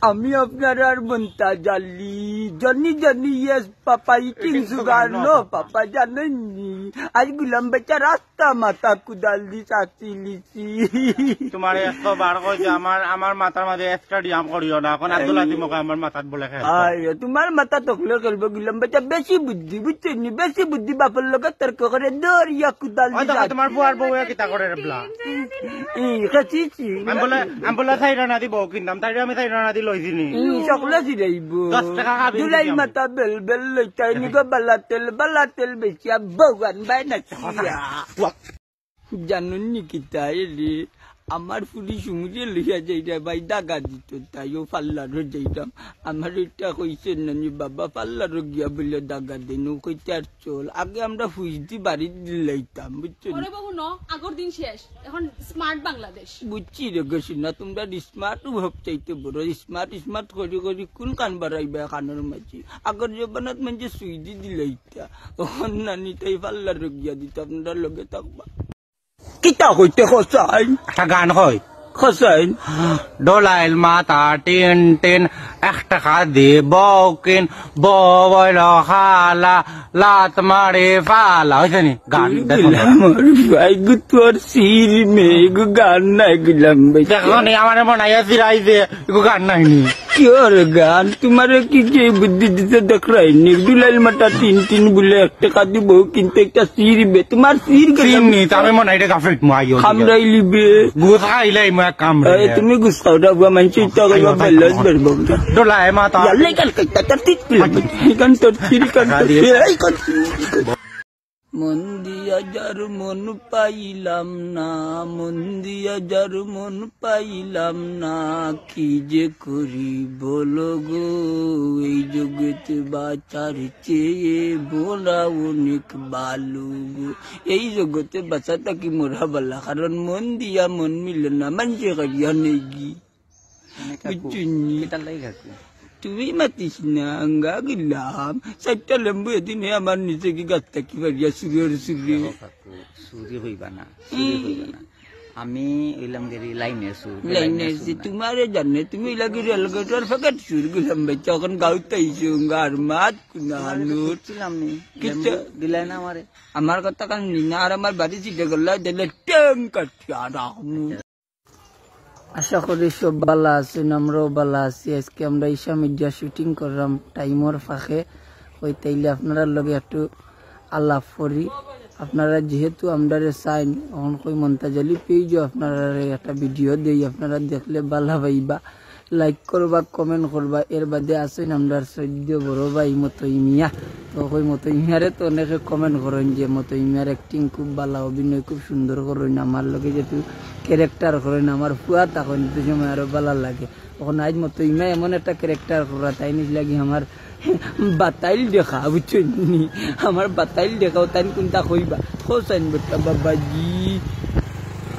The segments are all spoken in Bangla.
আমি আপনার আর বন্তা জালি Johnny Johnny yes papa eating sugar no papa জানেননি আজ গুলাম বেচা রাস্তা মাথা কুদাল দি চাচি লিচি তোমার 100 বার কইছে আমার মাথার মাঝে স্টেডিয়াম করিও না এখন আব্দুল্লাহ দিমকে আমার মাথাত বলে খায় আয় তোমার মাথা তকলে খেলবো গুলাম বেচা বেশি বুদ্ধি বুঝছেন বেশি বুদ্ধি বাপের লগে তর্ক করে দরিয়া কুদাল দি ওই তোমার বুয়ার বউ কিতা করে রে বলা খাচিছি আমি বলে থাইরা না দিব কিনতাম তাই আমি থাইরা না দি লইছিনি সকলে জিরাইব 10 টাকা খাবি জুলাই মাথা বেল বেল লইতাই নিগো বালা তেল বেচিয়া বগান বাই না জানুন নি কিতা রে আমার পুলিশ উমরে লইয়া যাইরা ভাই দাগা দিত তাইও পাল্লারও যাইতাম আমার এটা কইছে নানি বাবা পাল্লারও গিয়া বলে দাগা দেন কইতার চল আগে আমরা ফুইদি বাড়ি দিলাইতাম বুঝছো ওরে বাবু ন আগর দিন শেষ এখন স্মার্ট বাংলাদেশ বুঝছি রে গেছি না তোমরা স্মার্ট ভাব চাইতে বড় স্মার্ট করি করি কোন কান বাড়াইবে কানের মাঝে আগর জবানত মানে সুইদি দিলাইতা তখন নানি তাই পাল্লারও গিয়া দিত আপনারা লগে থাকবা কিতা হইতে খসাইন একটা গান হয় খসাইন ডলাইল মাথা টেন টেন 1 টাকা দে বকেন বয়ল খালা লাত মারে ফালা হইছে নি গান আমার ভাই গো তোর সির মেঘ গান নাই গেলাম দেখো নি আমার মনাইয়া ফিরাই দে এগো গান নাইনি কি ওর গান তোমার কি কি বুদ্ধি দিতে দেখ রাইনি দুলাইল মাটা 3 বলে 1 টাকা দিব কিন্তু একটা সির বে তোমার সির গেলাম নি তবে মনাইতে গাফিট মাইও খামরাই লিবে গুছ খাইলাই মা কাম এই তুমি গুছ খাওয়া বুয়া মানছি ইচ্ছা করবা বেলস বেরবো ডলাই মাথা ইয়ালে কাল কইতা তোর ঠিক গান তোর সির গান এই কর মন দিয়া যার মন পাইলাম না মন দিয়া যার মন পাইলাম না কি যে করি বলো গো এই জগতে বাঁচার চেয়ে বলা অনেক ভালো গো এই জগতে বাঁচাটা কি মোরা বলা কারণ মন দিয়া মন মিলে না মানুষে করিয়া নেই তুমি মাতিস না আঙ্গা গেলাম 4টা লেম্বু এদিনে আমার নিচে কি গাছ থাকি পারিয়া সুরি হইবা না আমি ওইলাম গেরি লাইনের তোমার জানে তুমি লাগি রেলগেটর ফেকাট সুর গেলাম বাচ্চা এখন গাউতে আইছো আর মাত কুনানুর দিলাই না আমার কথা কান নিনা আর আমার বাড়ি চিটে গেল দিলে টেং কাটিয়া রাখমু আশা করি সব ভালো আছেন আমরাও ভালো আছি আজকে আমরা ঈশা মিডিয়া শুটিং করলাম টাইমর ফাঁকে ওই তাইলে আপনারা লগে একটু আলাপ করি আপনারা যেহেতু আমরা চাইন এখন কই মন্তাজালি পেয়েও আপনারা একটা ভিডিও দেই আপনারা দেখলে ভালো পাইবা লাইক করবা কমেন্ট করবা এর বাদে আছেন আমরা সদ্য বড় ভাই মতই মিয়া তো কই মতই মিয়ারে তো অনেকে কমেন্ট করেন যে মতই মিয়ার অ্যাক্টিং খুব ভালো অভিনয় খুব সুন্দর করেন আমার লগে যেহেতু ক্যারেক্টার করেন আমার ফুয়া তখন সময় আরো ভালো লাগে তখন আজ মতই মিয়া এমন একটা ক্যারেক্টার করা তাই নিজ লাগি আমার বাতাইল দেখা বুঝছেন আমার বাতাইল দেখাও তাই কোনটা কইবা খোসাইন বেটা বাবাজি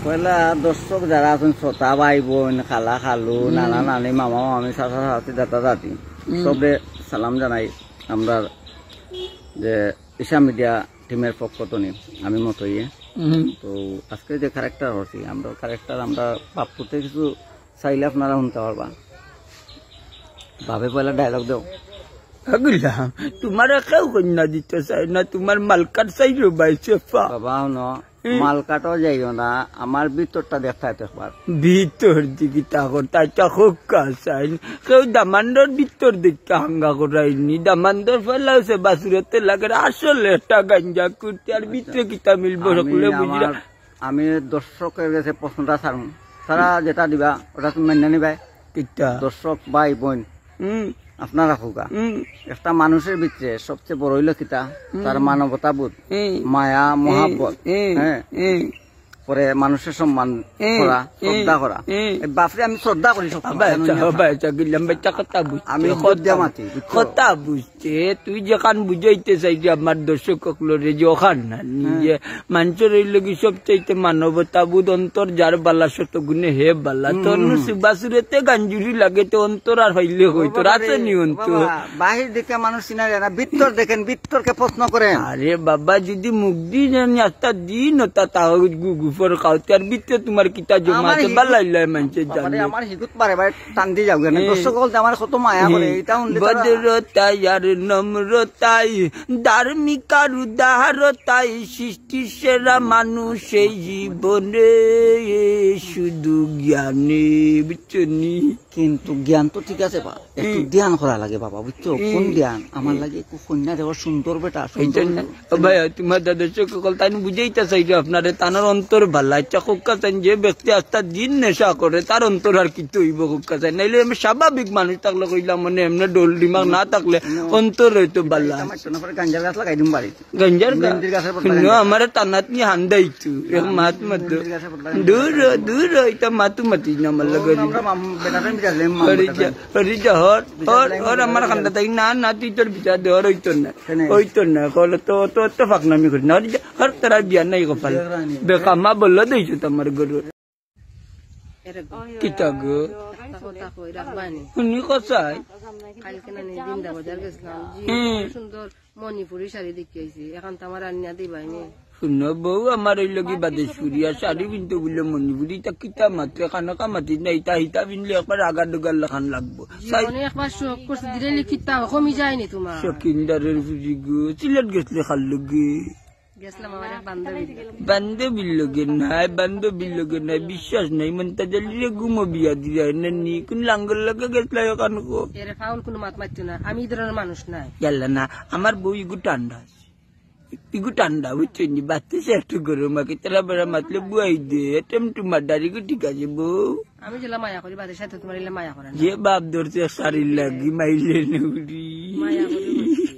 পয়লা দর্শক যারা আছেন শ্রোতা ভাই বোন খালা খালু নানা নানি মামা মামি চাচা চাচি দাদা দাদি সবে সালাম জানাই আমরা যে ঈশা মিডিয়া টিমের পক্ষ তো আমি মতই তো আজকে যে ক্যারেক্টার হচ্ছি আমরা ক্যারেক্টার আমরা বাপ করতে কিছু চাইলে আপনারা শুনতে পারবা ভাবে পয়লা ডায়লগ দেও গেলাম তোমার কেউ কন্যা দিতে চাই না তোমার মালকার চাই রবাইছে বাবা ন মাল কাটাও যাইও না আমার ভিতরটা দেখাইতে একবার ভিতর দিকে তাকর তাইটা হোক কাসাইন কেউ দামান্ডর ভিতর দিকে হাঙ্গা করাইনি দামান্ডর ফেলাছে বাসুরতে লাগে আসলে একটা গাঞ্জা করতে আর ভিতরে কিতা মিলবো সকলে বুঝিরা আমি দর্শকের কাছে প্রশ্নটা ছাড়ুন সারা যেটা দিবা ওটা তুমি মেনে নিবাই কিতা দর্শক ভাই বোন আপনারা হোকা একটা মানুষের ভিতরে সবচেয়ে বড় হইল কিতা তার মানবতাবোধ মায়া মহাব্বত হ্যাঁ পরে মানুষের সম্মান করা শ্রদ্ধা করা বাপরে আমি শ্রদ্ধা করি আমি কথা বুঝতে তুই যেখান বুঝাইতে চাই যে আমার দর্শক রে যে ওখান না নিজে মানুষের হইল কি সব চাইতে মানবতাবোধ অন্তর যার বালা শত গুণে হে বালা তোর বাসুরেতে গাঞ্জুরি লাগে তো অন্তর আর হইলে হইতো আছে নি অন্তর বাহির দেখে মানুষ চিনা যায় না ভিতর দেখেন ভিতরকে প্রশ্ন করেন আরে বাবা যদি মুখ দিয়ে আস্তা দিন তা তাহলে উপর খাও তার ভিতরে তোমার কিতা জমা আছে বালাইলাই মানুষের জানে আমার হিগুত বারে বারে টান দিয়ে যাও কেন দর্শক বলতে আমার কত মায়া করে এটা শুনলে ভদ্রতাই আর নম্রতাই ধার্মিকার উদারতাই সৃষ্টি সেরা মানুষ এই জীবনে শুধু জ্ঞানে বুঝছনি কিন্তু জ্ঞান তো ঠিক আছে বা একটু ধ্যান করা লাগে বাবা বুঝছো কোন জ্ঞান আমার লাগে একটু কন্যা দেওয়ার সুন্দর বেটা ভাই তোমার দাদা সকল তাই বুঝাইতে চাইছো আপনারে তানোর অন্তর ভালা ইচ্ছা কুক্কা চান যে ব্যক্তি আস্তা দিন নেশা করে তার অন্তর আর কিছু হইব কুক্কা চাই নাইলে আমি স্বাভাবিক মানুষ থাকলে কইলাম মানে এমনি ডোল দিমাগ না থাকলে অন্তর হইতো ভালা গাঞ্জার গাছ লাগাই দিম বাড়ি গঞ্জার আমার টানাত নিয়ে হান্দাইছু এক মাত মত দূর দূর এটা মাতু মাতি না আমার লাগে আমার খান্দা তাই না না তুই তোর বিচার দেওয়ার হইতো না কলে তো তো ফাঁকনামি করি না হর তারা বিয়া নাই কপাল বেকামা বললো দিয়েছো তোমার গরুর কিতা গো শুনি কসাই সুন্দর মণিপুরি শাড়ি দেখি আইছি এখন তো আমার রান্না দিবাইনি শুনো বউ আমার ওই লগে বাদেশ্বরিয়া শাড়ি পিনতে বললে মণিপুরি তা কিতা মাত্র খানাকা মাতি না ইটা হিতা পিনলে একবার আগার ডোগার লেখান লাগবো একবার শখ করছে দিলে লিখিতা কমি যায়নি তোমার শকিন্দারের ফুজি গো সিলেট গেছলে খাল লগে গেছিলাম আমার এক বান্ধবী বান্ধবীর লগে নাই বিশ্বাস নাই মনটা জলদি ঘুমো বিয়া দিয়া নি কোন লাঙ্গল লগে গেছলা ওখানে গো এর ফাউল কোনো মাত মারতো না আমি এই ধরনের মানুষ নাই গেল না আমার বউ ইগু ঠান্ডা ইগু ঠান্ডা বুঝছেন বাচ্চা সে একটু গরম আগে তারা বেড়া মাতলে বুয়াই দে তোমার দাঁড়িয়ে ঠিক আছে বউ আমি যেলাম মায়া করি বাদের সাথে তোমার মায়া করেন যে বাপ ধরছে শাড়ির লাগি মাইলে নুরি মায়া করি